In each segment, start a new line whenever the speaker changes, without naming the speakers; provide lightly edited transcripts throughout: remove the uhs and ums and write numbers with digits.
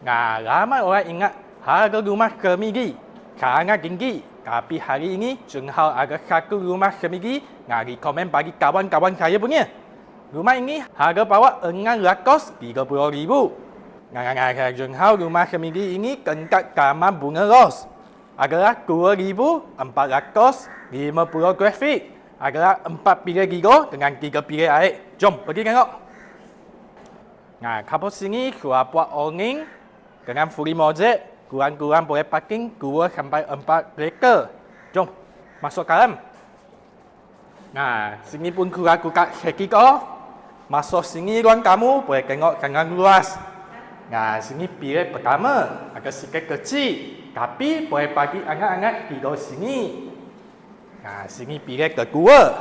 Nah, ramai orang ingat harga rumah semigi sangat tinggi. Tapi hari ini, Jun Hao ada satu rumah semigi yang rekomen bagi kawan-kawan saya punya. Rumah ini harga bawah RM630,000. Nah, Jun Hao rumah semigi ini tingkat kamar bunga ros. Adalah 2,450 grafik. Adalah 4 pilar giga dengan 3 pilar air. Jom pergi tengok. Nah, kapal sini sudah buat awning dengan fully modded. Kurang-kurang boleh parking 2 sampai 4 kereta. Jom masuk ke dalam. Nah, sini pun kurang kick off. Masuk sini ruang kamu boleh tengok sangat luas. Nah, sini bilik pertama agak sikit kecil, tapi boleh bagi anak-anak tidur sini. Nah, sini bilik kedua.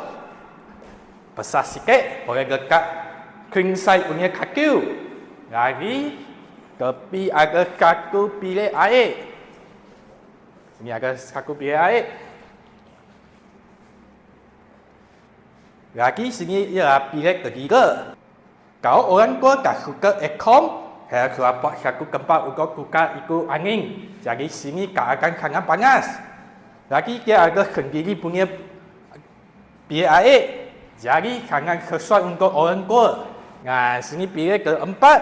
Besar sikit, boleh letak king size punya katil. Lagi, tepi ada satu bilik air. Sini ada satu bilik air. Lagi sini ialah bilik ketiga. Kalau orang tua tak suka aircon, saya sudah buat satu tempat untuk tukar itu angin. Jadi sini tak akan sangat panas. Lagi dia ada sendiri punya bilik air. Jadi sangat sesuai untuk orang tua. Nah, sini bilik keempat.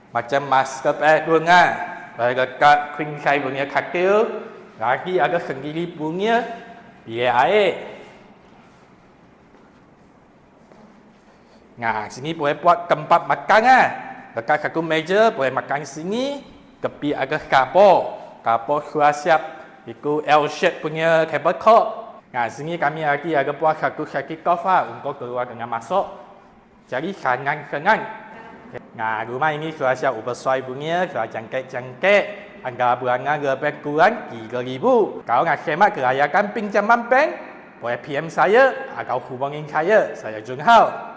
Macam master bedroom kan. Boleh letak queen size punya katil. Lagi ada sendiri punya bilik air. Nah, sini boleh buat tempat makan lah. Dekat satu meja boleh makan sini. Tepi ada kapur. Kapur sudah siap. Itu L-shape punya tabletop. Nah, sini kami lagi ada buat satu sesi kof lah untuk keluar dengan masuk. Jadi sangat senang. Nah, rumah ini sudah siap oversize punya. Sudah jangkit-jangkit. Anggaran bulanan lebih kurang RM3,000. Kalau nak semak kelayakan pinjaman bank, boleh PM saya atau hubungi saya. Saya Jun Hao.